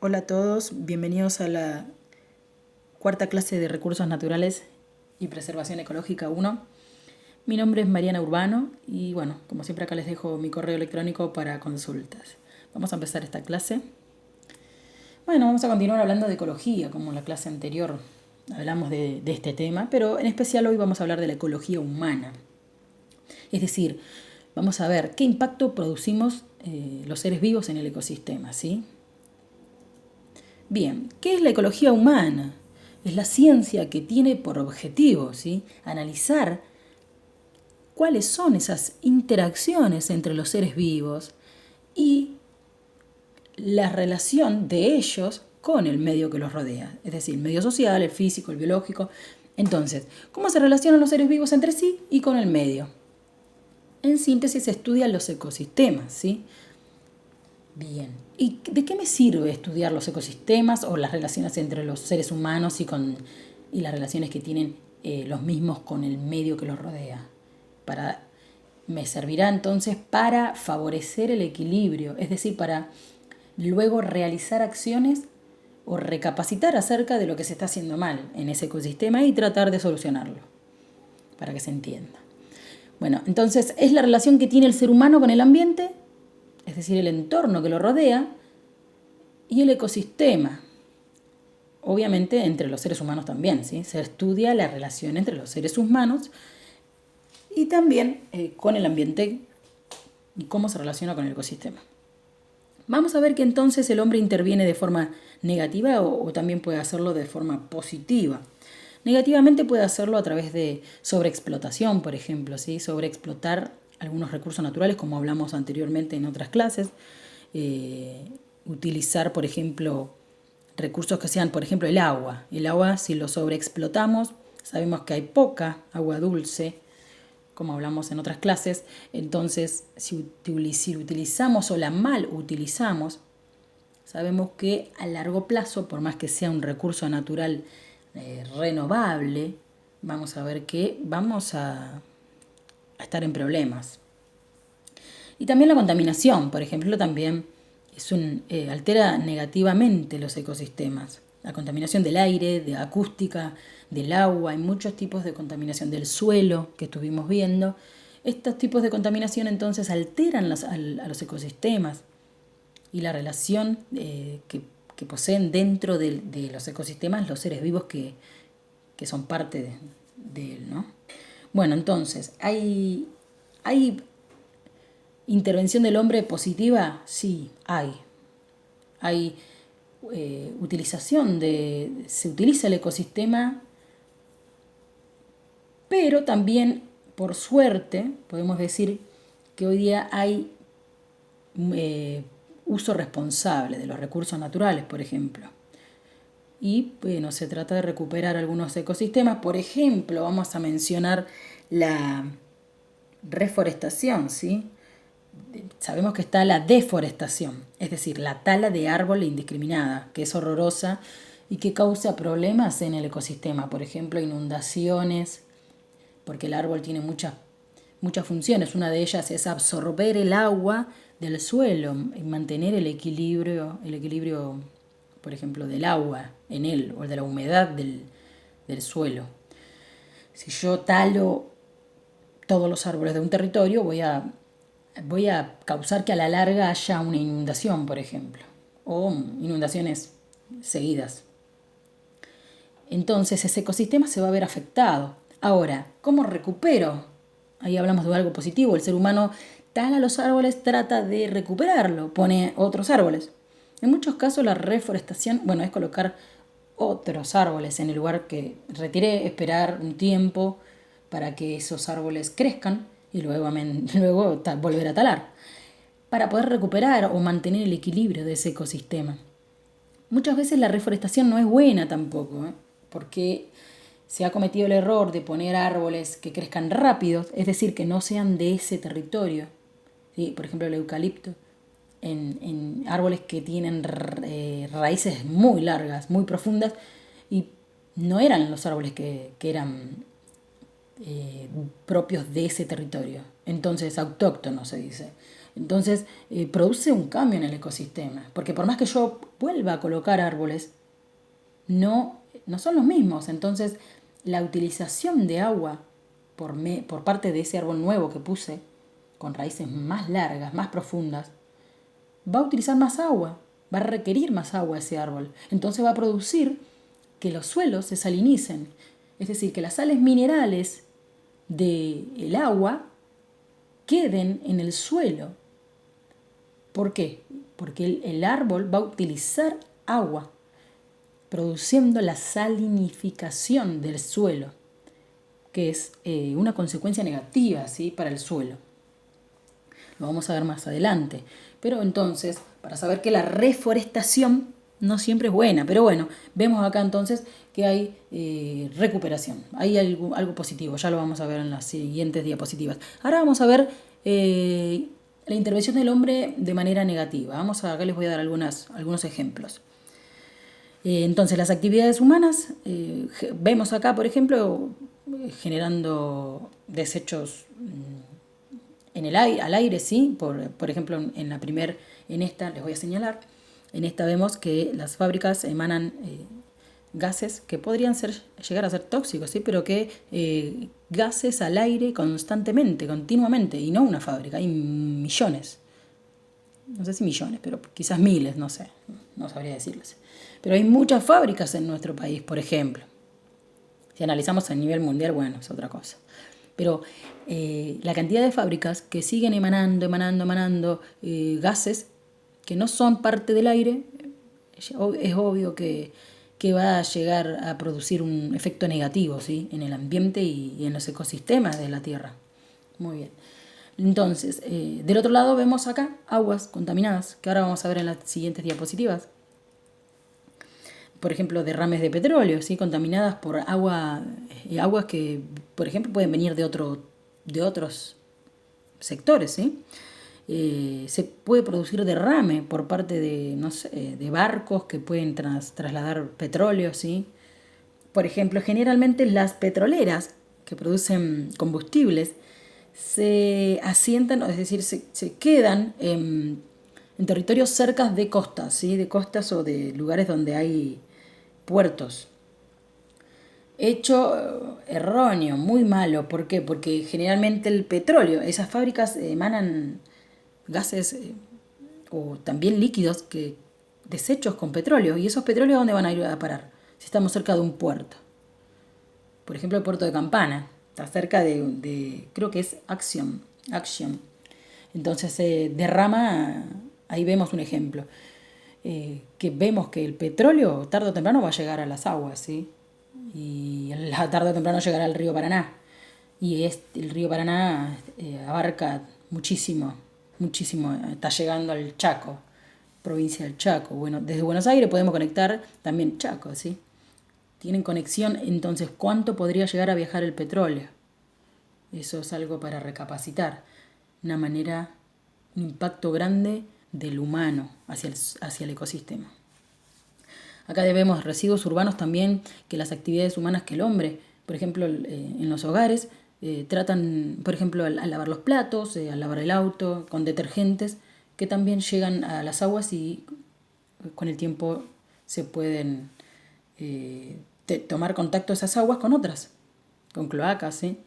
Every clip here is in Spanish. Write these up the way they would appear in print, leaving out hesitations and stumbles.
Hola a todos, bienvenidos a la cuarta clase de Recursos Naturales y Preservación Ecológica 1. Mi nombre es Mariana Urbano y bueno, como siempre acá les dejo mi correo electrónico para consultas. Vamos a empezar esta clase. Bueno, vamos a continuar hablando de ecología, como en la clase anterior hablamos de este tema, pero en especial hoy vamos a hablar de la ecología humana. Es decir, vamos a ver qué impacto producimos los seres vivos en el ecosistema, ¿sí? Bien, ¿qué es la ecología humana? Es la ciencia que tiene por objetivo, ¿sí?, analizar cuáles son esas interacciones entre los seres vivos y la relación de ellos con el medio que los rodea, es decir, el medio social, el físico, el biológico. Entonces, ¿cómo se relacionan los seres vivos entre sí y con el medio? En síntesis, se estudian los ecosistemas, ¿sí? Bien, ¿y de qué me sirve estudiar los ecosistemas o las relaciones entre los seres humanos y las relaciones que tienen los mismos con el medio que los rodea? Me servirá entonces para favorecer el equilibrio, es decir, para luego realizar acciones o recapacitar acerca de lo que se está haciendo mal en ese ecosistema y tratar de solucionarlo, para que se entienda. Bueno, entonces es la relación que tiene el ser humano con el ambiente, es decir, el entorno que lo rodea, y el ecosistema. Obviamente entre los seres humanos también, ¿sí? Se estudia la relación entre los seres humanos y también con el ambiente y cómo se relaciona con el ecosistema. Vamos a ver que entonces el hombre interviene de forma negativa o también puede hacerlo de forma positiva. Negativamente puede hacerlo a través de sobreexplotación, por ejemplo, ¿sí? Sobreexplotar algunos recursos naturales, como hablamos anteriormente en otras clases. Utilizar, por ejemplo, recursos que sean, por ejemplo, el agua. El agua, si lo sobreexplotamos, sabemos que hay poca agua dulce, como hablamos en otras clases. Entonces, si utilizamos o la mal utilizamos, sabemos que a largo plazo, por más que sea un recurso natural renovable, vamos a ver que vamos a estar en problemas. Y también la contaminación, por ejemplo, también altera negativamente los ecosistemas. La contaminación del aire, de acústica, del agua, hay muchos tipos de contaminación del suelo que estuvimos viendo. Estos tipos de contaminación entonces alteran a los ecosistemas y la relación que poseen dentro de los ecosistemas los seres vivos que son parte de él, ¿no? Bueno, entonces, ¿hay intervención del hombre positiva? Sí, hay. Hay se utiliza el ecosistema, pero también, por suerte, podemos decir que hoy día hay uso responsable de los recursos naturales, por ejemplo. Y bueno, se trata de recuperar algunos ecosistemas. Por ejemplo, vamos a mencionar la reforestación, ¿sí? Sabemos que está la deforestación, es decir, la tala de árbol indiscriminada, que es horrorosa y que causa problemas en el ecosistema. Por ejemplo, inundaciones, porque el árbol tiene muchas funciones. Una de ellas es absorber el agua del suelo y mantener el equilibrio, por ejemplo, del agua en él o de la humedad del suelo. Si yo talo todos los árboles de un territorio, voy a causar que a la larga haya una inundación, por ejemplo, o inundaciones seguidas. Entonces ese ecosistema se va a ver afectado. Ahora, ¿cómo recupero? Ahí hablamos de algo positivo. El ser humano tala los árboles, trata de recuperarlo, pone otros árboles. En muchos casos la reforestación, bueno, es colocar otros árboles en el lugar que retiré, esperar un tiempo para que esos árboles crezcan y luego volver a talar, para poder recuperar o mantener el equilibrio de ese ecosistema. Muchas veces la reforestación no es buena tampoco, porque se ha cometido el error de poner árboles que crezcan rápidos, es decir, que no sean de ese territorio. ¿Sí? Por ejemplo, el eucalipto, en árboles que tienen raíces muy largas, muy profundas, y no eran los árboles que eran propios de ese territorio. Entonces, autóctonos se dice. Entonces, produce un cambio en el ecosistema, porque por más que yo vuelva a colocar árboles, no son los mismos. Entonces, la utilización de agua por parte de ese árbol nuevo que puse, con raíces más largas, más profundas, va a utilizar más agua, va a requerir más agua ese árbol. Entonces va a producir que los suelos se salinicen, es decir, que las sales minerales del agua queden en el suelo. ¿Por qué? Porque el árbol va a utilizar agua, produciendo la salinificación del suelo, que es una consecuencia negativa, ¿sí?, para el suelo. Lo vamos a ver más adelante. Pero entonces, para saber que la reforestación no siempre es buena, pero bueno, vemos acá entonces que hay recuperación, hay algo positivo, ya lo vamos a ver en las siguientes diapositivas. Ahora vamos a ver la intervención del hombre de manera negativa. Acá les voy a dar algunos ejemplos. Entonces, las actividades humanas, vemos acá, por ejemplo, generando desechos al aire, ¿sí? Por ejemplo, en esta les voy a señalar, en esta vemos que las fábricas emanan gases que podrían llegar a ser tóxicos, ¿sí? Pero que gases al aire constantemente, continuamente, y no una fábrica, hay millones. No sé si millones, pero quizás miles, no sé, no sabría decirles. Pero hay muchas fábricas en nuestro país, por ejemplo. Si analizamos a nivel mundial, bueno, es otra cosa. Pero la cantidad de fábricas que siguen emanando gases que no son parte del aire, es obvio que va a llegar a producir un efecto negativo, ¿sí?, en el ambiente y en los ecosistemas de la Tierra. Muy bien. Entonces, del otro lado vemos acá aguas contaminadas, que ahora vamos a ver en las siguientes diapositivas. Por ejemplo, derrames de petróleo, ¿sí?, contaminadas por aguas que, por ejemplo, pueden venir de otros sectores, ¿sí? Se puede producir derrame por parte de barcos que pueden trasladar petróleo, ¿sí? Por ejemplo, generalmente las petroleras que producen combustibles se asientan, es decir, se quedan en territorios cerca de costas, ¿sí?, de costas o de lugares donde hay puertos. Hecho erróneo, muy malo. ¿Por qué? Porque generalmente el petróleo, esas fábricas emanan gases o también líquidos, desechos con petróleo. ¿Y esos petróleos dónde van a ir a parar? Si estamos cerca de un puerto. Por ejemplo, el puerto de Campana. Está cerca creo que es Action. Entonces se derrama, ahí vemos un ejemplo. Que vemos que el petróleo tarde o temprano va a llegar a las aguas, ¿sí? Y tarde o temprano llegará al río Paraná. Y el río Paraná abarca muchísimo, está llegando al Chaco, provincia del Chaco. Bueno, desde Buenos Aires podemos conectar también Chaco, ¿sí? Tienen conexión, entonces, ¿cuánto podría llegar a viajar el petróleo? Eso es algo para recapacitar. Un impacto grande del humano hacia el ecosistema. Acá vemos residuos urbanos también, que las actividades humanas que el hombre, por ejemplo, en los hogares, tratan, por ejemplo, al lavar los platos, al lavar el auto, con detergentes, que también llegan a las aguas y con el tiempo se pueden tomar contacto esas aguas con otras, con cloacas, ¿sí?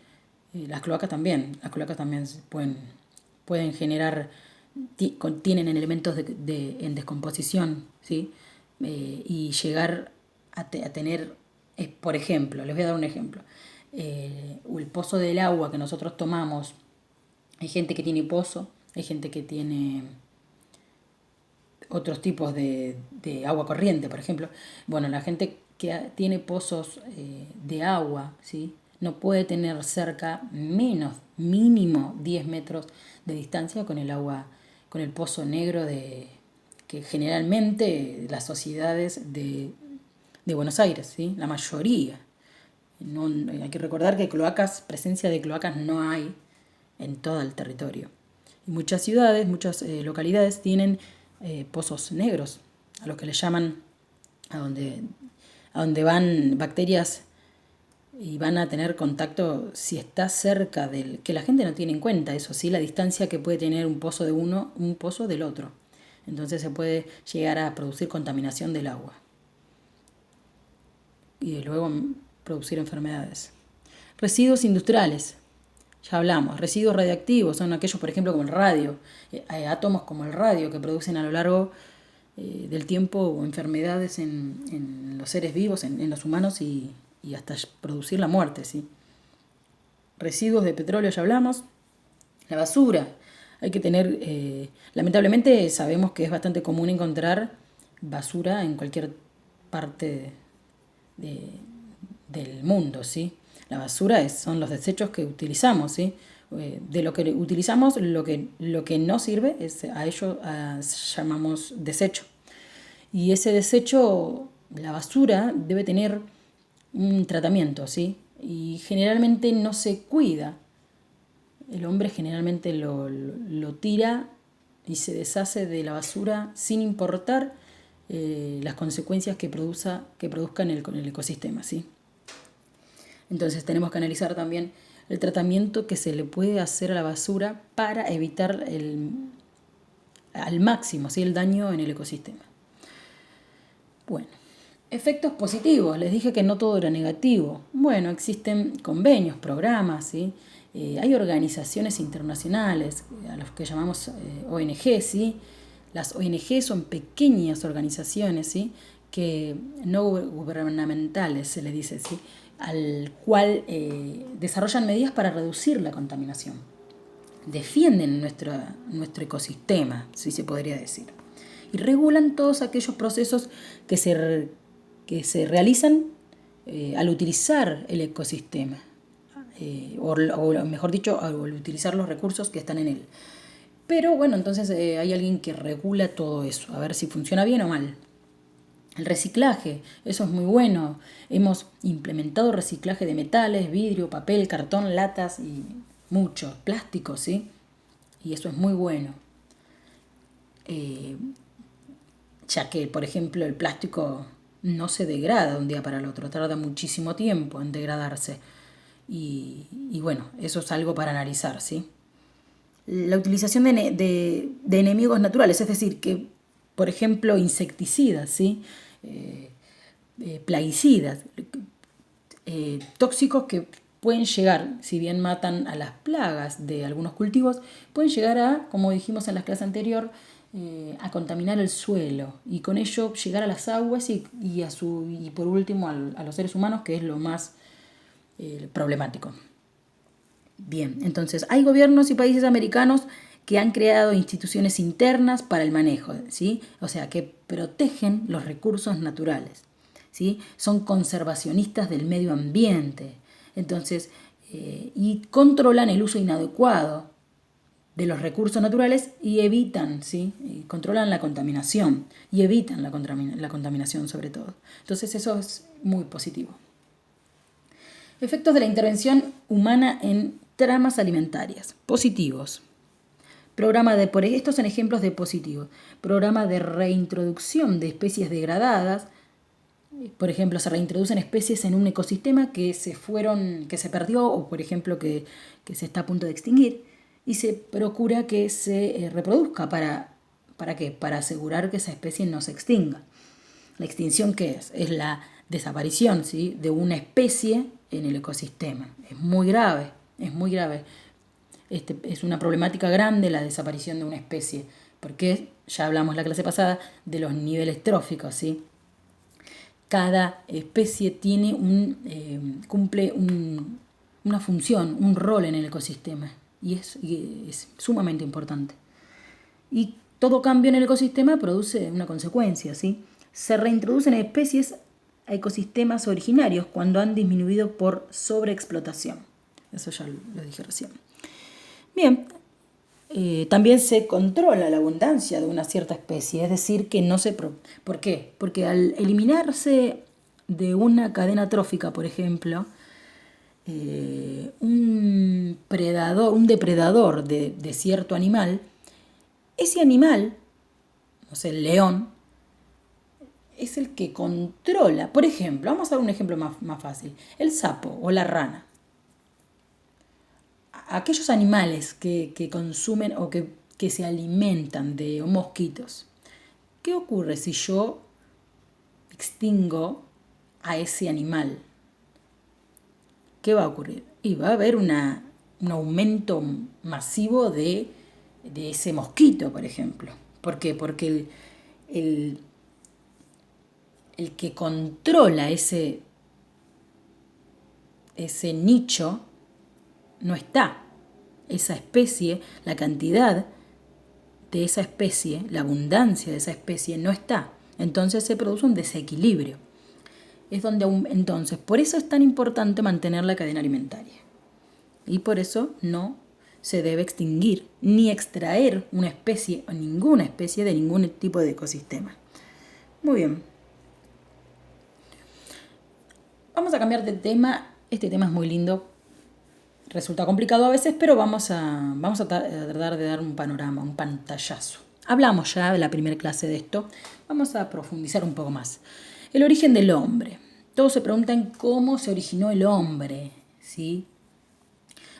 Las cloacas también pueden generar, tienen elementos en descomposición, ¿sí? Y llegar a tener, por ejemplo, les voy a dar un ejemplo, el pozo del agua que nosotros tomamos, hay gente que tiene pozo, hay gente que tiene otros tipos de agua corriente, por ejemplo. Bueno, la gente que tiene pozos de agua, ¿sí?, no puede tener cerca mínimo 10 metros de distancia con el agua, con el pozo negro que generalmente las sociedades de Buenos Aires, ¿sí?, la mayoría. Hay que recordar que presencia de cloacas no hay en todo el territorio. Y muchas ciudades, muchas localidades tienen pozos negros, a los que le llaman, a donde van bacterias y van a tener contacto si está cerca del... que la gente no tiene en cuenta eso, ¿sí? La distancia que puede tener un pozo de uno, un pozo del otro. Entonces se puede llegar a producir contaminación del agua y luego producir enfermedades. Residuos industriales, ya hablamos. Residuos radiactivos son aquellos, por ejemplo, como el radio, átomos como el radio que producen a lo largo del tiempo enfermedades en los seres vivos, en los humanos y hasta producir la muerte, ¿sí? Residuos de petróleo ya hablamos. La basura, hay que tener, lamentablemente sabemos que es bastante común encontrar basura en cualquier parte de, del mundo, ¿sí? La basura son los desechos que utilizamos, ¿sí? De lo que utilizamos, lo que no sirve, a ello llamamos desecho. Y ese desecho, la basura, debe tener un tratamiento, ¿sí? Y generalmente no se cuida. El hombre generalmente lo tira y se deshace de la basura sin importar las consecuencias que produzca en el ecosistema, ¿sí? Entonces tenemos que analizar también el tratamiento que se le puede hacer a la basura para evitar al máximo, ¿sí? El daño en el ecosistema. Bueno, efectos positivos. Les dije que no todo era negativo. Bueno, existen convenios, programas, ¿sí? Hay organizaciones internacionales, a los que llamamos ONG, ¿sí? Las ONG son pequeñas organizaciones, ¿sí? Que no gubernamentales, se le dice, ¿sí? Al cual desarrollan medidas para reducir la contaminación. Defienden nuestro ecosistema, si se podría decir. Y regulan todos aquellos procesos que se realizan al utilizar el ecosistema. O mejor dicho, al utilizar los recursos que están en él. Pero bueno, entonces hay alguien que regula todo eso, a ver si funciona bien o mal. El reciclaje, eso es muy bueno. Hemos implementado reciclaje de metales, vidrio, papel, cartón, latas y muchos plásticos, ¿sí? Y eso es muy bueno. Ya que, por ejemplo, el plástico no se degrada de un día para el otro, tarda muchísimo tiempo en degradarse. Y bueno, eso es algo para analizar, ¿sí? La utilización de enemigos naturales, es decir, que, por ejemplo, insecticidas, ¿sí? Plaguicidas, tóxicos que pueden llegar, si bien matan a las plagas de algunos cultivos, pueden llegar a, como dijimos en la clase anterior, a contaminar el suelo y con ello llegar a las aguas y por último a los seres humanos, que es lo más problemático. Bien, entonces hay gobiernos y países americanos que han creado instituciones internas para el manejo, ¿sí? O sea, que protegen los recursos naturales, ¿sí? Son conservacionistas del medio ambiente, entonces, y controlan el uso inadecuado de los recursos naturales y evitan, ¿sí? Y controlan la contaminación y evitan la contaminación sobre todo. Entonces eso es muy positivo. Efectos de la intervención humana en tramas alimentarias. Positivos. Estos son ejemplos de positivos. Programa de reintroducción de especies degradadas. Por ejemplo, se reintroducen especies en un ecosistema que se perdió o, por ejemplo, que se está a punto de extinguir. Y se procura que se reproduzca. ¿Para qué? Para asegurar que esa especie no se extinga. ¿La extinción qué es? Es la desaparición, ¿sí? De una especie en el ecosistema. Es muy grave, es muy grave. Es una problemática grande la desaparición de una especie, porque ya hablamos la clase pasada de los niveles tróficos, ¿sí? Cada especie cumple una función, un rol en el ecosistema, y es sumamente importante. Y todo cambio en el ecosistema produce una consecuencia, ¿sí? Se reintroducen especies a ecosistemas originarios cuando han disminuido por sobreexplotación. Eso ya lo dije recién. Bien, también se controla la abundancia de una cierta especie, es decir, que no se... ¿Por qué? Porque al eliminarse de una cadena trófica, por ejemplo, un depredador de cierto animal, ese animal, no sé, el león, es el que controla. Por ejemplo, vamos a dar un ejemplo más fácil. El sapo o la rana. Aquellos animales que consumen o que se alimentan de mosquitos. ¿Qué ocurre si yo extingo a ese animal? ¿Qué va a ocurrir? Y va a haber un aumento masivo de ese mosquito, por ejemplo. ¿Por qué? Porque el que controla ese nicho no está. Esa especie, la cantidad de esa especie, la abundancia de esa especie no está. Entonces se produce un desequilibrio. Es donde entonces, por eso es tan importante mantener la cadena alimentaria. Y por eso no se debe extinguir ni extraer una especie o ninguna especie de ningún tipo de ecosistema. Muy bien. Vamos a cambiar de tema. Este tema es muy lindo. Resulta complicado a veces, pero vamos a tratar de dar un panorama, un pantallazo. Hablamos ya de la primera clase de esto. Vamos a profundizar un poco más. El origen del hombre. Todos se preguntan cómo se originó el hombre, ¿sí?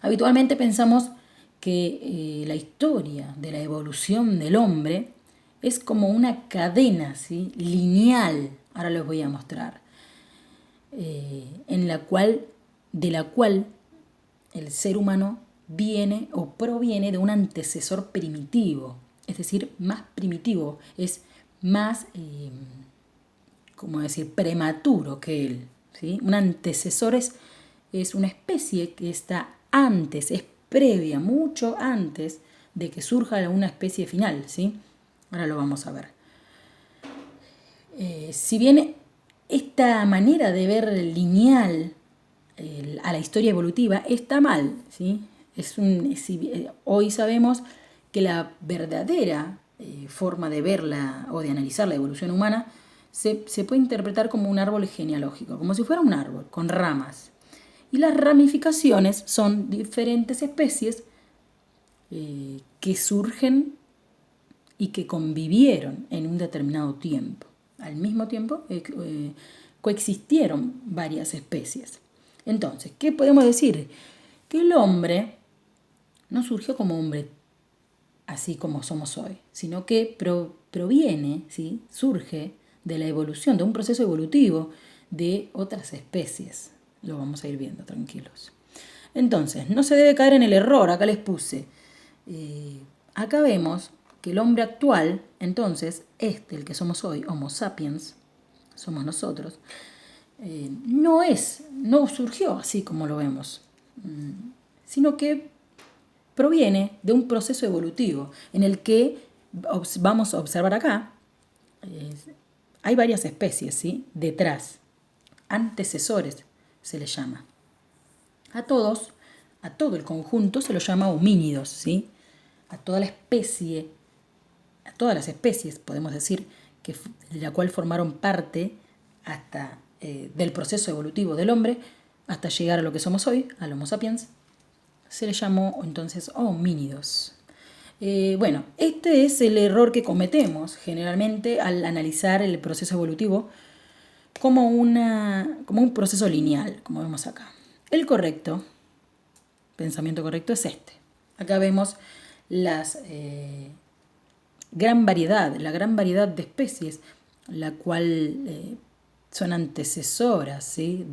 Habitualmente pensamos que la historia de la evolución del hombre es como una cadena, ¿sí? Lineal. Ahora les voy a mostrar. De la cual el ser humano viene o proviene de un antecesor primitivo, es decir, más primitivo, es más, prematuro que él, ¿sí? Un antecesor es una especie que está antes, es previa, mucho antes de que surja una especie final, ¿sí? Ahora lo vamos a ver. Si bien esta manera de ver lineal a la historia evolutiva está mal, ¿sí? Hoy sabemos que la verdadera forma de verla o de analizar la evolución humana se puede interpretar como un árbol genealógico, como si fuera un árbol con ramas. Y las ramificaciones son diferentes especies que surgen y que convivieron en un determinado tiempo. Al mismo tiempo coexistieron varias especies. Entonces, ¿qué podemos decir? Que el hombre no surgió como hombre así como somos hoy, sino que proviene, ¿sí? Surge de la evolución, de un proceso evolutivo de otras especies. Lo vamos a ir viendo, tranquilos. Entonces, no se debe caer en el error, acá les puse. Acá vemos que el hombre actual, entonces, el que somos hoy, Homo sapiens, somos nosotros, no surgió así como lo vemos, sino que proviene de un proceso evolutivo en el que vamos a observar acá, hay varias especies, ¿sí? Detrás, antecesores se les llama. A todo el conjunto se los llama homínidos, ¿sí? A toda la especie, a todas las especies, podemos decir, de la cual formaron parte hasta del proceso evolutivo del hombre, hasta llegar a lo que somos hoy, al Homo sapiens, se le llamó entonces homínidos. Este es el error que cometemos generalmente al analizar el proceso evolutivo como un proceso lineal, como vemos acá. El pensamiento correcto es este. Acá vemos la gran variedad de especies, la cual son antecesoras, ¿sí?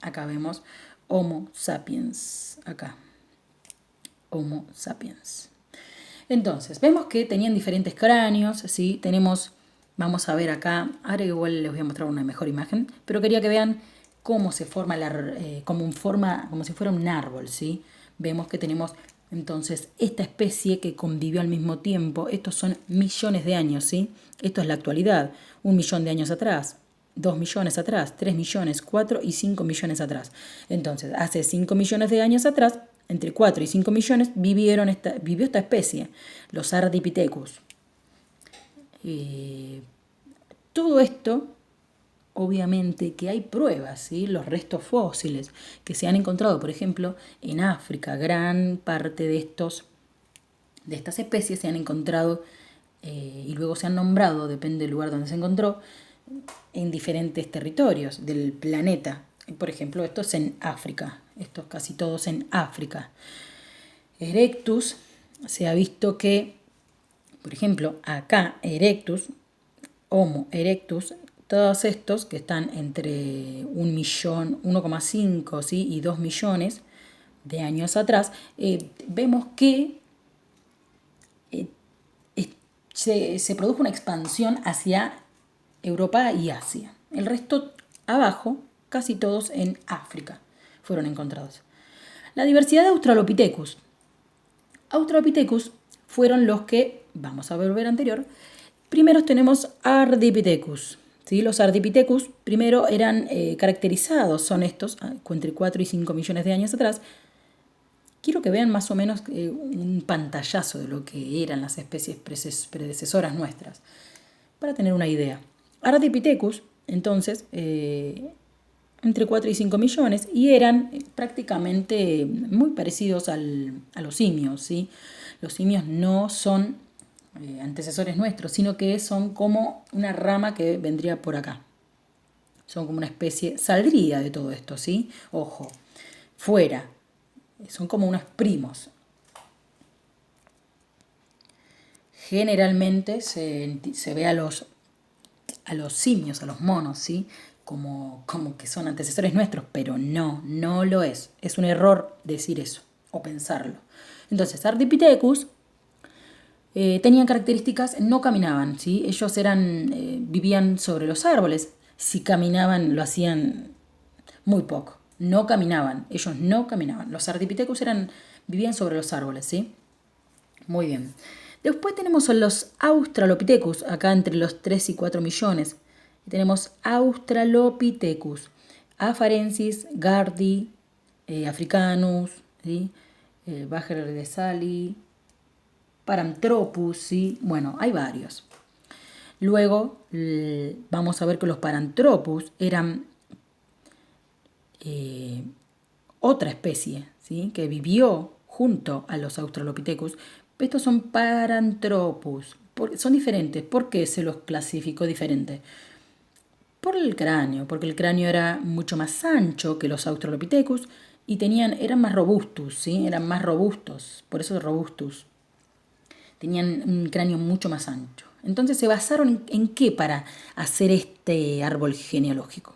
Acá vemos Homo sapiens, acá, Homo sapiens. Entonces, vemos que tenían diferentes cráneos, ¿sí? Vamos a ver acá, ahora igual les voy a mostrar una mejor imagen, pero quería que vean cómo se forma, como si fuera un árbol, ¿sí? Vemos que tenemos entonces esta especie que convivió al mismo tiempo. Estos son millones de años, ¿sí? Esto es la actualidad, 1 millón de años atrás, 2 millones atrás, 3 millones, 4 y 5 millones atrás. Entonces, hace 5 millones de años atrás, entre 4 y 5 millones, vivió esta especie, los Ardipithecus. Todo esto, obviamente que hay pruebas, ¿sí? Los restos fósiles que se han encontrado, por ejemplo, en África, gran parte de estas especies se han encontrado y luego se han nombrado, depende del lugar donde se encontró, en diferentes territorios del planeta. Por ejemplo, esto es en África, estos casi todos en África. Erectus, se ha visto que, por ejemplo, acá Erectus, Homo erectus, todos estos que están entre 1.000.000, 1,5, ¿sí? y 2 millones de años atrás, vemos que se produjo una expansión hacia Europa y Asia. El resto abajo, casi todos en África, fueron encontrados. La diversidad de Australopithecus. Australopithecus fueron los que, vamos a volver anterior, primero tenemos Ardipithecus. ¿Sí? Los Ardipithecus primero eran caracterizados, son estos, entre 4 y 5 millones de años atrás. Quiero que vean más o menos un pantallazo de lo que eran las especies predecesoras nuestras, para tener una idea. Ardipithecus, entonces, entre 4 y 5 millones, y eran prácticamente muy parecidos a los simios, ¿sí? Los simios no son antecesores nuestros, sino que son como una rama que vendría por acá. Son como una especie, saldría de todo esto, ¿sí? Ojo, fuera, son como unos primos. Generalmente se ve a los simios, a los monos, ¿sí? Como que son antecesores nuestros, pero no lo es. Es un error decir eso o pensarlo. Entonces, Ardipithecus tenían características, no caminaban, ¿sí? Ellos vivían sobre los árboles. Si caminaban, lo hacían muy poco. No caminaban, ellos no caminaban. Los Ardipithecus vivían sobre los árboles, ¿sí? Muy bien. Después tenemos a los Australopithecus, acá entre los 3 y 4 millones. Tenemos Australopithecus, Afarensis, Gardi, Africanus, ¿sí? Bajer de Sali, Paranthropus, ¿sí? Bueno, hay varios. Luego vamos a ver que los Paranthropus eran otra especie, ¿sí? Que vivió junto a los Australopithecus. Estos son Paranthropus. Son diferentes. ¿Por qué se los clasificó diferente? Por el cráneo, porque el cráneo era mucho más ancho que los Australopithecus y eran más robustos, ¿sí? Eran más robustos, por eso robustus. Tenían un cráneo mucho más ancho. Entonces se basaron en qué para hacer este árbol genealógico.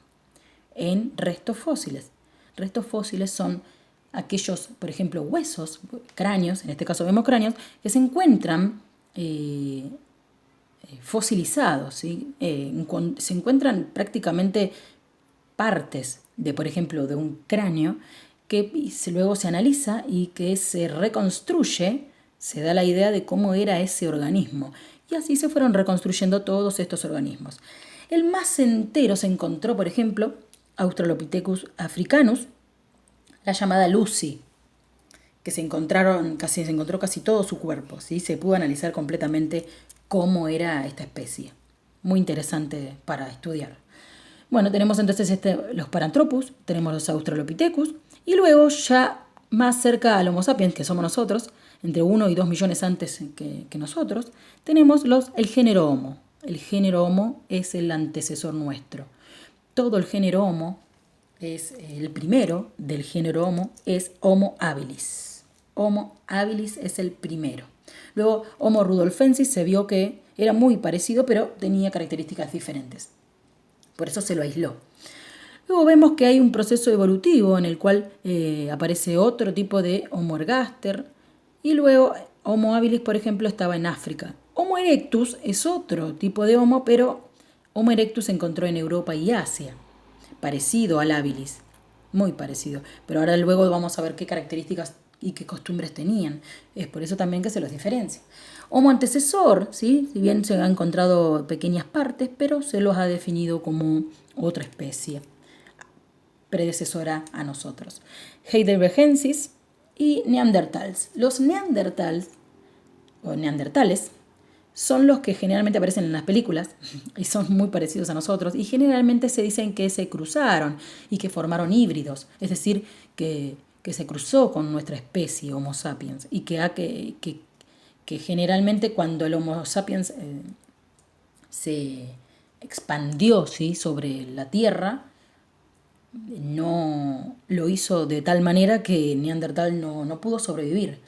En restos fósiles. Restos fósiles son aquellos, por ejemplo, huesos, cráneos, en este caso vemos cráneos, que se encuentran fosilizados, ¿sí? Se encuentran prácticamente partes de, por ejemplo, de un cráneo que luego se analiza y que se reconstruye, se da la idea de cómo era ese organismo. Y así se fueron reconstruyendo todos estos organismos. El más entero se encontró, por ejemplo, Australopithecus africanus, la llamada Lucy, que se encontró casi todo su cuerpo, ¿sí? Se pudo analizar completamente cómo era esta especie. Muy interesante para estudiar. Bueno, tenemos entonces los Paranthropus, tenemos los Australopithecus, y luego ya más cerca al Homo sapiens, que somos nosotros, entre 1 y 2 millones antes que nosotros, tenemos el género Homo. El género Homo es el antecesor nuestro. Todo el género Homo el primero del género Homo es Homo habilis. Homo habilis es el primero. Luego Homo rudolfensis se vio que era muy parecido, pero tenía características diferentes. Por eso se lo aisló. Luego vemos que hay un proceso evolutivo en el cual aparece otro tipo de Homo ergaster. Y luego Homo habilis, por ejemplo, estaba en África. Homo erectus es otro tipo de Homo, pero Homo erectus se encontró en Europa y Asia. Parecido al habilis, muy parecido. Pero ahora luego vamos a ver qué características y qué costumbres tenían. Es por eso también que se los diferencia. Homo antecesor, ¿sí? Si bien se han encontrado pequeñas partes, pero se los ha definido como otra especie predecesora a nosotros. Heidelbergensis y Neandertals. Los Neandertals o neandertales son los que generalmente aparecen en las películas y son muy parecidos a nosotros y generalmente se dicen que se cruzaron y que formaron híbridos, es decir, que se cruzó con nuestra especie Homo sapiens y que que generalmente cuando el Homo sapiens se expandió, ¿sí?, sobre la Tierra, no lo hizo de tal manera que Neandertal no pudo sobrevivir.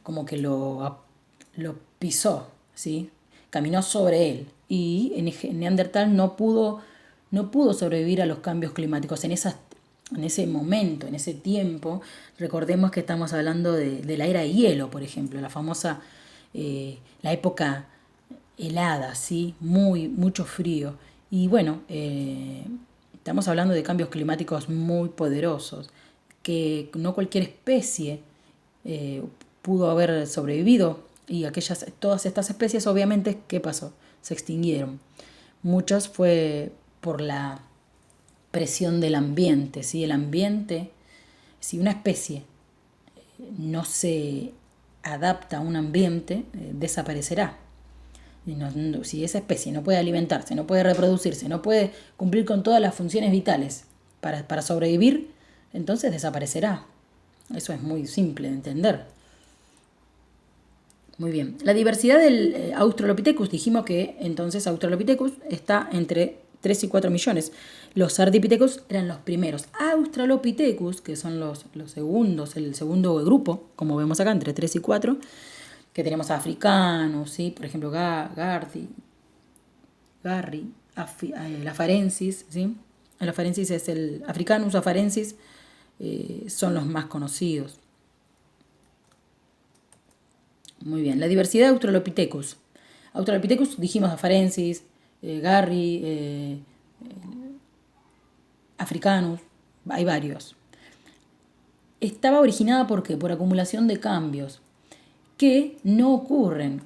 Como que lo pisó, ¿sí? Caminó sobre él. Y en Neandertal no pudo sobrevivir a los cambios climáticos. En ese momento, en ese tiempo, recordemos que estamos hablando de la era de hielo, por ejemplo, la famosa, la época helada, ¿sí? Mucho frío. Y bueno, estamos hablando de cambios climáticos muy poderosos, que no cualquier especie eh, pudo haber sobrevivido. Y todas estas especies, obviamente, ¿qué pasó? Se extinguieron. Muchas fue por la presión del ambiente, ¿sí? El ambiente, si una especie no se adapta a un ambiente, desaparecerá. Si esa especie no puede alimentarse, no puede reproducirse, no puede cumplir con todas las funciones vitales para sobrevivir, entonces desaparecerá. Eso es muy simple de entender. Muy bien. La diversidad del Australopithecus, dijimos que entonces Australopithecus está entre 3 y 4 millones. Los Ardipithecus eran los primeros. Australopithecus, que son los segundos, el segundo grupo, como vemos acá, entre 3 y 4, que tenemos africanos, ¿sí? Por ejemplo, Garry, el afarensis, ¿sí? El afarensis es el Africanus afarensis, son los más conocidos. Muy bien, la diversidad de Australopithecus. Australopithecus, dijimos afarensis, Garry, Africanus, hay varios. Estaba originada ¿por qué? Por acumulación de cambios que no ocurren.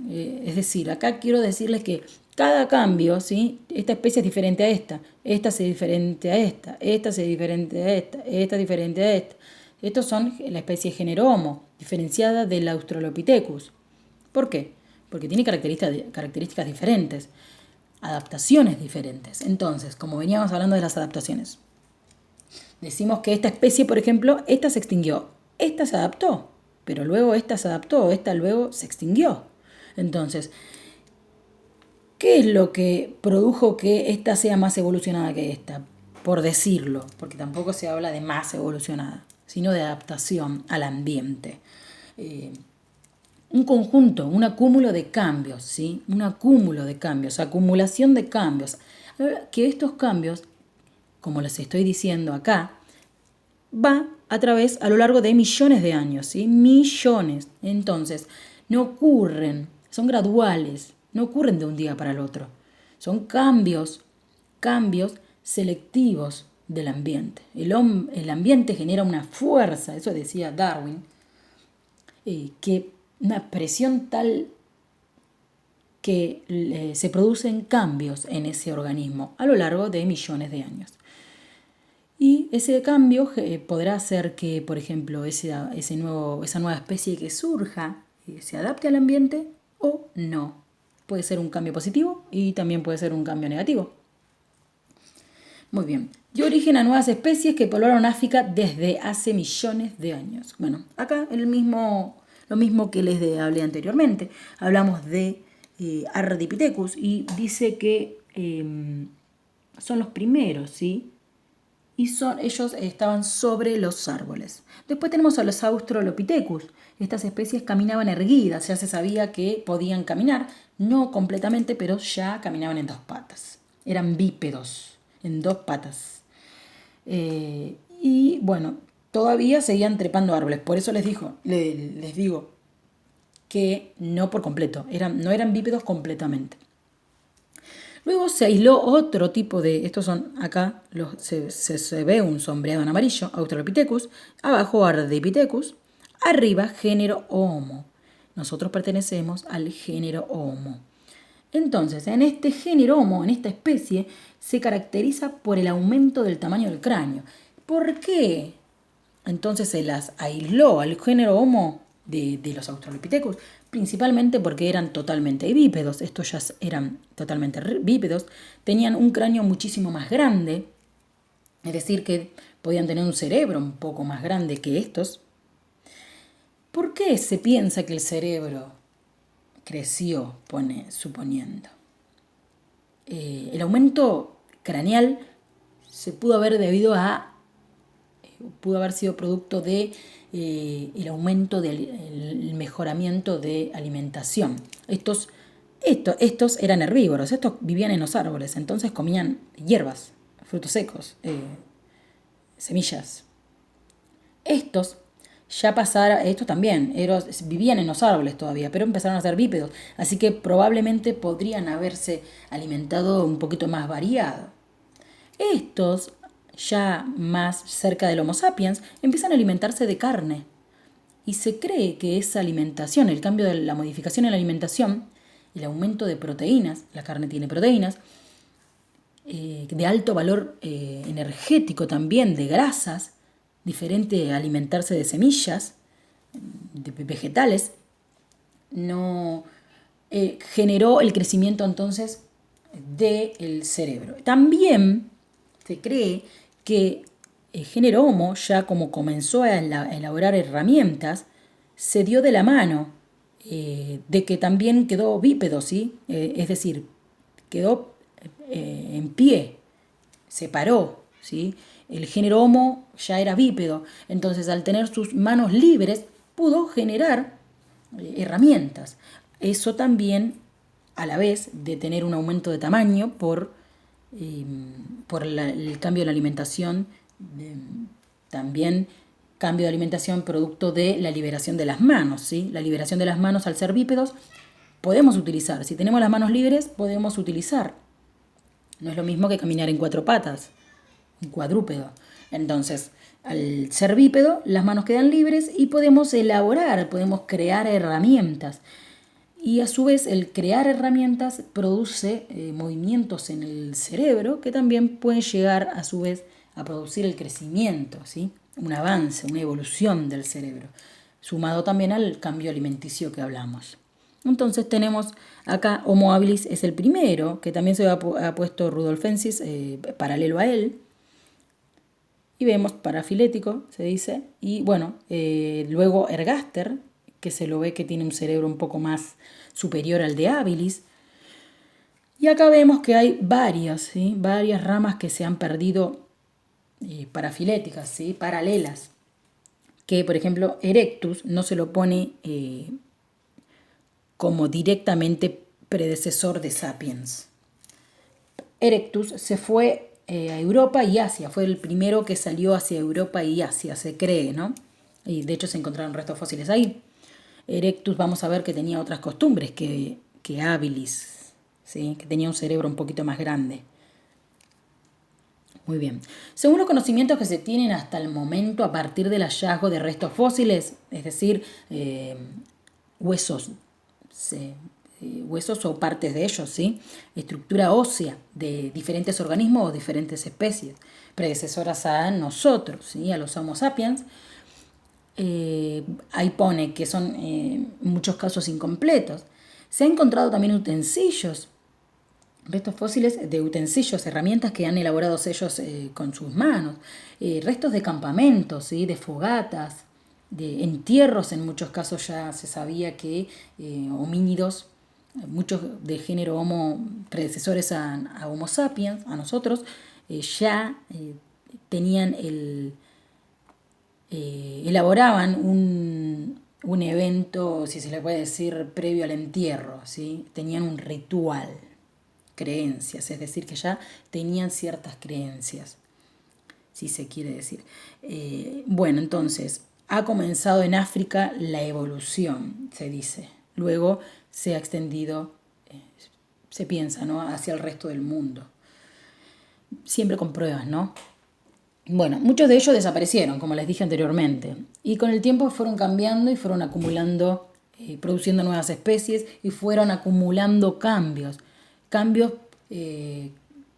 Es decir, acá quiero decirles que cada cambio, ¿sí? Esta especie es diferente a esta es diferente a esta es diferente a esta es diferente a esta. Estos son la especie género Homo, diferenciada del Australopithecus. ¿Por qué? Porque tiene características diferentes, adaptaciones diferentes. Entonces, como veníamos hablando de las adaptaciones, decimos que esta especie, por ejemplo, esta se extinguió, esta se adaptó, pero luego esta se adaptó, esta luego se extinguió. Entonces, ¿qué es lo que produjo que esta sea más evolucionada que esta? Por decirlo, porque tampoco se habla de más evolucionada, sino de adaptación al ambiente. Un conjunto, un acúmulo de cambios, ¿sí? Un acúmulo de cambios, acumulación de cambios. Que estos cambios, como les estoy diciendo acá, va a lo largo de millones de años, ¿sí? Millones. Entonces, no ocurren, son graduales, no ocurren de un día para el otro. Son cambios selectivos del ambiente. El ambiente genera una fuerza, eso decía Darwin, que una presión tal que se producen cambios en ese organismo a lo largo de millones de años. Y ese cambio podrá hacer que, por ejemplo, esa nueva especie que surja se adapte al ambiente o no. Puede ser un cambio positivo y también puede ser un cambio negativo. Muy bien. Dio origen a nuevas especies que poblaron África desde hace millones de años. Bueno, acá lo mismo que les hablé anteriormente. Hablamos de Ardipithecus y dice que son los primeros, ¿sí? Y ellos estaban sobre los árboles. Después tenemos a los Australopithecus. Estas especies caminaban erguidas, ya se sabía que podían caminar, no completamente, pero ya caminaban en 2 patas. Eran bípedos, en 2 patas. Y bueno, todavía seguían trepando árboles. Por eso les digo que no por completo, no eran bípedos completamente. Luego se aisló otro tipo de, estos son acá, se ve un sombreado en amarillo, Australopithecus, abajo Ardipithecus, arriba género Homo. Nosotros pertenecemos al género Homo. Entonces, en este género Homo, en esta especie, se caracteriza por el aumento del tamaño del cráneo. ¿Por qué? Entonces se las aisló al género Homo de los Australopithecus, principalmente porque eran totalmente bípedos. Estos ya eran totalmente bípedos, tenían un cráneo muchísimo más grande, es decir, que podían tener un cerebro un poco más grande que estos. ¿Por qué se piensa que el cerebro creció, suponiendo? El aumento craneal se pudo haber pudo haber sido producto de el aumento del mejoramiento de alimentación. Estos eran herbívoros, estos vivían en los árboles, entonces comían hierbas, frutos secos, semillas. Estos también vivían en los árboles todavía, pero empezaron a ser bípedos, así que probablemente podrían haberse alimentado un poquito más variado. Estos, ya más cerca del Homo sapiens, empiezan a alimentarse de carne. Y se cree que esa alimentación, el cambio de la modificación en la alimentación, el aumento de proteínas, la carne tiene proteínas, de alto valor energético también, de grasas, diferente a alimentarse de semillas, de vegetales, no generó el crecimiento entonces del cerebro. También se cree que el género Homo, ya como comenzó a elaborar herramientas, se dio de la mano de que también quedó bípedo, ¿sí? Es decir, quedó en pie, se paró, ¿sí? El género Homo ya era bípedo, entonces al tener sus manos libres pudo generar herramientas. Eso también, a la vez de tener un aumento de tamaño por el cambio de la alimentación, también cambio de alimentación producto de la liberación de las manos, ¿sí? La liberación de las manos al ser bípedos podemos utilizar. Si tenemos las manos libres, podemos utilizar. No es lo mismo que caminar en 4 patas, un cuadrúpedo. Entonces, al ser bípedo, las manos quedan libres y podemos elaborar, podemos crear herramientas. Y a su vez, el crear herramientas produce movimientos en el cerebro que también pueden llegar a su vez a producir el crecimiento, ¿sí? Un avance, una evolución del cerebro, sumado también al cambio alimenticio que hablamos. Entonces tenemos acá Homo habilis es el primero, que también se ha puesto Rudolfensis paralelo a él. Y vemos parafilético, se dice. Y bueno, luego Ergaster, que se lo ve que tiene un cerebro un poco más superior al de habilis. Y acá vemos que hay varias ramas que se han perdido parafiléticas, ¿sí? Paralelas. Que por ejemplo Erectus no se lo pone como directamente predecesor de Sapiens. Erectus se fue a Europa y Asia, fue el primero que salió hacia Europa y Asia, se cree, ¿no? Y de hecho se encontraron restos fósiles ahí. Erectus vamos a ver que tenía otras costumbres que habilis, ¿sí? Que tenía un cerebro un poquito más grande. Muy bien. Según los conocimientos que se tienen hasta el momento a partir del hallazgo de restos fósiles, es decir, huesos o partes de ellos, ¿sí? Estructura ósea de diferentes organismos o diferentes especies, predecesoras a nosotros, ¿sí? A los Homo sapiens. Ahí pone que son en muchos casos incompletos. Se han encontrado también utensilios, restos fósiles de utensilios, herramientas que han elaborado ellos con sus manos, restos de campamentos, ¿sí? De fogatas, de entierros. En muchos casos ya se sabía que homínidos, muchos de género Homo, predecesores a Homo sapiens, a nosotros, ya tenían elaboraban un evento, si se le puede decir, previo al entierro, ¿sí? Tenían un ritual, creencias, es decir, que ya tenían ciertas creencias, si se quiere decir. Bueno, entonces, ha comenzado en África la evolución, se dice. Luego se ha extendido, se piensa, ¿no?, hacia el resto del mundo. Siempre con pruebas, ¿no? Bueno, muchos de ellos desaparecieron, como les dije anteriormente, y con el tiempo fueron cambiando y fueron acumulando, produciendo nuevas especies y fueron acumulando cambios que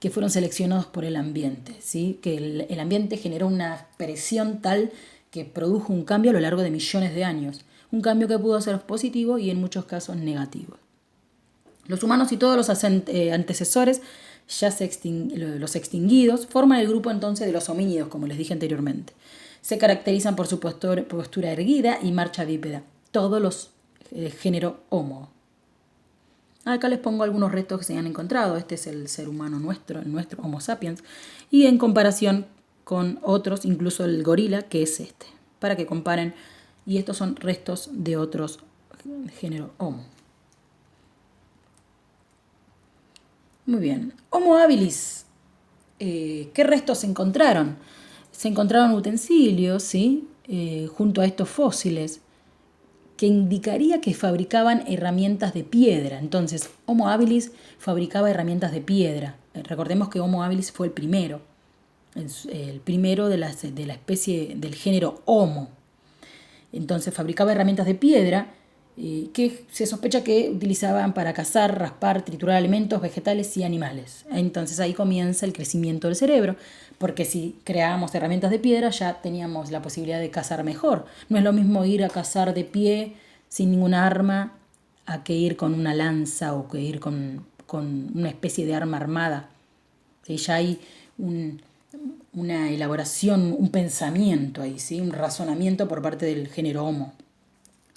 fueron seleccionados por el ambiente, ¿sí? Que el ambiente generó una presión tal que produjo un cambio a lo largo de millones de años, un cambio que pudo ser positivo y en muchos casos negativo. Los humanos y todos los antecesores, los extinguidos, forman el grupo entonces de los homínidos, como les dije anteriormente. Se caracterizan por su postura erguida y marcha bípeda. Todos los género Homo. Acá les pongo algunos restos que se han encontrado. Este es el ser humano nuestro, el nuestro Homo sapiens. Y en comparación con otros, incluso el gorila, que es este. Para que comparen. Y estos son restos de otros género Homo. Muy bien. Homo habilis. ¿Qué restos se encontraron? Se encontraron utensilios, ¿sí? Junto a estos fósiles, que indicaría que fabricaban herramientas de piedra. Entonces, Homo habilis fabricaba herramientas de piedra. Recordemos que Homo habilis fue el primero de la especie del género Homo. Entonces, fabricaba herramientas de piedra que se sospecha que utilizaban para cazar, raspar, triturar alimentos, vegetales y animales. Entonces ahí comienza el crecimiento del cerebro, porque si creábamos herramientas de piedra ya teníamos la posibilidad de cazar mejor. No es lo mismo ir a cazar de pie sin ninguna arma a que ir con una lanza o que ir con una especie de arma armada. ¿Sí? Ya hay una elaboración, un pensamiento ahí, ¿sí? Un razonamiento por parte del género Homo,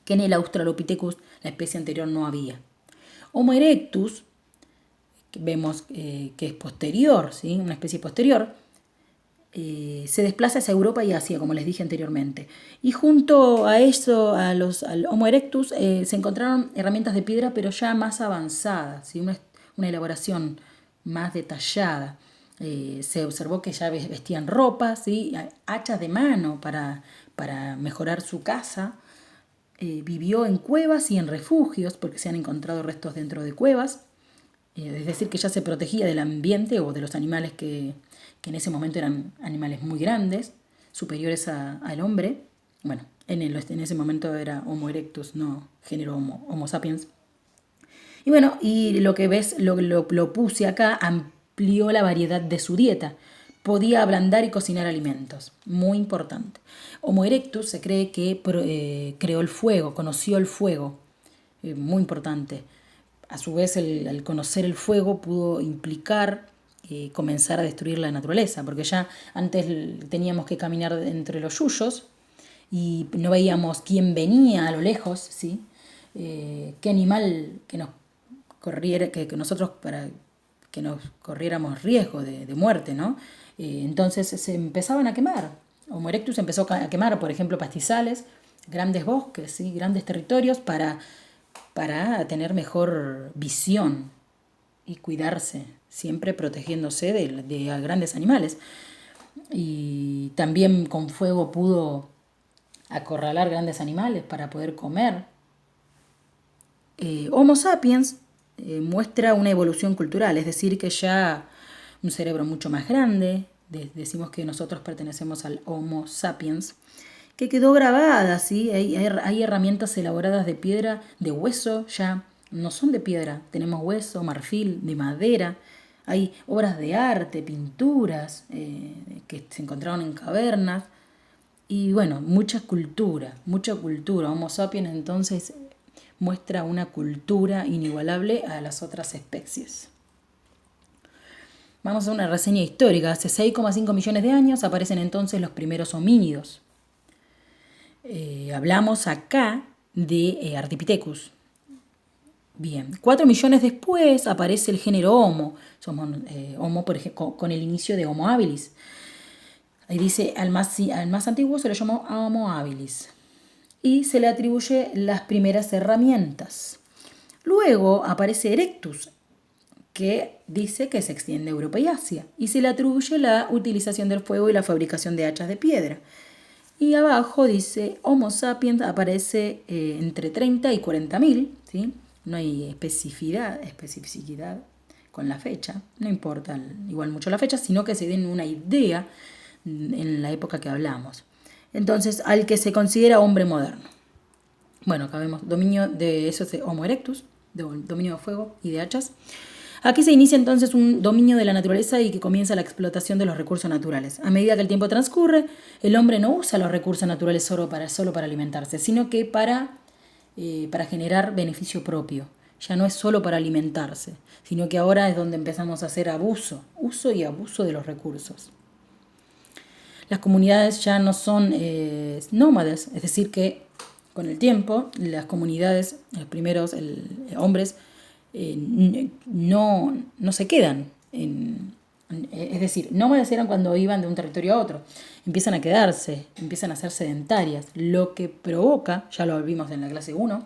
que en el Australopithecus, la especie anterior, no había. Homo erectus, que vemos que es posterior, ¿sí? Una especie posterior, se desplaza hacia Europa y Asia, como les dije anteriormente. Y junto a eso, al Homo erectus, se encontraron herramientas de piedra, pero ya más avanzadas, ¿sí? Una elaboración más detallada. Se observó que ya vestían ropa, ¿sí? Hachas de mano para mejorar su casa. Vivió en cuevas y en refugios, porque se han encontrado restos dentro de cuevas. Es decir, que ya se protegía del ambiente o de los animales que en ese momento eran animales muy grandes, superiores al hombre. Bueno, en ese momento era Homo erectus, no género Homo sapiens. Y bueno, y lo que ves, lo puse acá, amplió la variedad de su dieta. Podía ablandar y cocinar alimentos. Muy importante. Homo erectus se cree que creó el fuego, conoció el fuego. Muy importante. A su vez, el conocer el fuego pudo implicar comenzar a destruir la naturaleza, porque ya antes teníamos que caminar entre los yuyos y no veíamos quién venía a lo lejos, ¿sí? Qué animal que nos corriera, que nosotros para que nos corriéramos riesgo de muerte, ¿no? Entonces se empezaban a quemar. Homo erectus empezó a quemar, por ejemplo, pastizales, grandes bosques, ¿sí? Grandes territorios para tener mejor visión y cuidarse, siempre protegiéndose de grandes animales. Y también con fuego pudo acorralar grandes animales para poder comer. Homo sapiens muestra una evolución cultural, es decir, que ya un cerebro mucho más grande, decimos que nosotros pertenecemos al Homo sapiens, que quedó grabada, ¿sí? Hay herramientas elaboradas de piedra, de hueso, ya no son de piedra, tenemos hueso, marfil, de madera, hay obras de arte, pinturas que se encontraron en cavernas, y bueno, mucha cultura. Homo sapiens entonces muestra una cultura inigualable a las otras especies. Vamos a una reseña histórica. Hace 6,5 millones de años aparecen entonces los primeros homínidos. Hablamos acá de Ardipithecus. Bien, 4 millones después aparece el género Homo. Somos Homo, por ejemplo, con el inicio de Homo habilis. Ahí dice, al más antiguo se lo llamó Homo habilis. Y se le atribuye las primeras herramientas. Luego aparece Erectus, que dice que se extiende a Europa y Asia, y se le atribuye la utilización del fuego y la fabricación de hachas de piedra. Y abajo dice Homo sapiens aparece entre 30 y 40.000, ¿sí? No hay especificidad con la fecha, no importa igual mucho la fecha, sino que se den una idea en la época que hablamos. Entonces, al que se considera hombre moderno. Bueno, acá vemos dominio de eso es Homo erectus, dominio de fuego y de hachas. Aquí se inicia entonces un dominio de la naturaleza y que comienza la explotación de los recursos naturales. A medida que el tiempo transcurre, el hombre no usa los recursos naturales solo para alimentarse, sino que para generar beneficio propio. Ya no es solo para alimentarse, sino que ahora es donde empezamos a hacer uso y abuso de los recursos. Las comunidades ya no son nómades, es decir, que con el tiempo las comunidades, los primeros hombres, no se quedan. Es decir, nómades eran cuando iban de un territorio a otro. Empiezan a quedarse, empiezan a ser sedentarias, lo que provoca, ya lo vimos en la clase 1,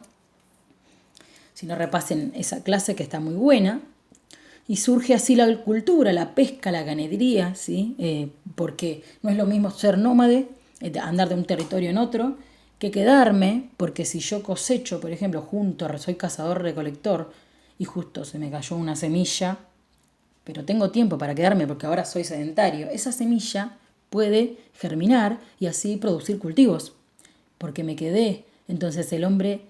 si no repasen esa clase que está muy buena, y surge así la agricultura, la pesca, la ganadería, ¿sí? Porque no es lo mismo ser nómade, andar de un territorio en otro, que quedarme, porque si yo cosecho, por ejemplo, soy cazador-recolector, y justo se me cayó una semilla, pero tengo tiempo para quedarme porque ahora soy sedentario, esa semilla puede germinar y así producir cultivos, porque me quedé. Entonces el hombre,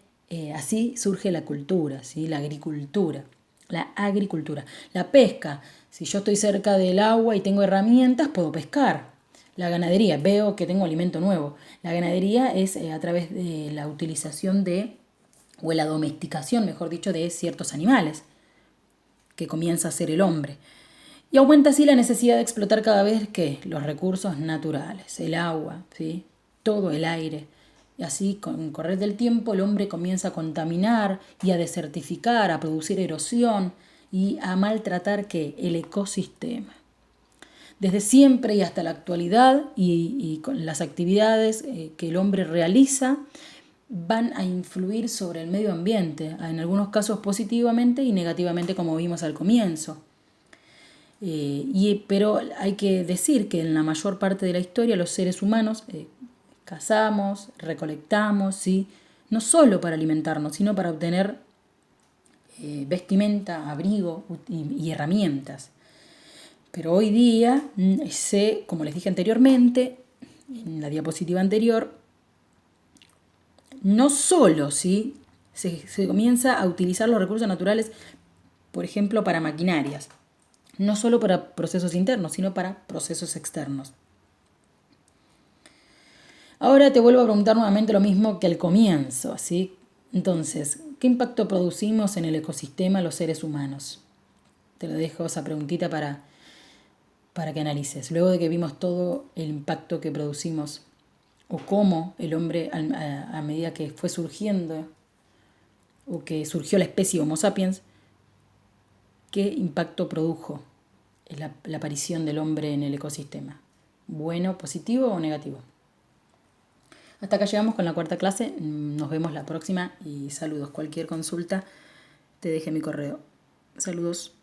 así surge la cultura, ¿sí? La agricultura. La agricultura. La pesca. Si yo estoy cerca del agua y tengo herramientas, puedo pescar. La ganadería. Veo que tengo alimento nuevo. La ganadería es a través de la utilización o la domesticación, mejor dicho, de ciertos animales que comienza a hacer el hombre. Y aumenta así la necesidad de explotar cada vez que los recursos naturales, el agua, ¿sí? Todo el aire. Y así, con el correr del tiempo, el hombre comienza a contaminar y a desertificar, a producir erosión y a maltratar el ecosistema. Desde siempre y hasta la actualidad y con las actividades que el hombre realiza van a influir sobre el medio ambiente, en algunos casos positivamente y negativamente como vimos al comienzo. Pero hay que decir que en la mayor parte de la historia los seres humanos cazamos, recolectamos, ¿sí? No solo para alimentarnos, sino para obtener vestimenta, abrigo y herramientas. Pero hoy día como les dije anteriormente, en la diapositiva anterior, no solo ¿sí? se comienza a utilizar los recursos naturales, por ejemplo, para maquinarias, no solo para procesos internos, sino para procesos externos. Ahora te vuelvo a preguntar nuevamente lo mismo que al comienzo, ¿sí? Entonces, ¿qué impacto producimos en el ecosistema los seres humanos? Te lo dejo esa preguntita para que analices. Luego de que vimos todo el impacto que producimos o cómo el hombre a medida que fue surgiendo o que surgió la especie Homo sapiens, ¿qué impacto produjo la aparición del hombre en el ecosistema? ¿Bueno, positivo o negativo? Hasta acá llegamos con la cuarta clase. Nos vemos la próxima y saludos. Cualquier consulta, te deje mi correo. Saludos.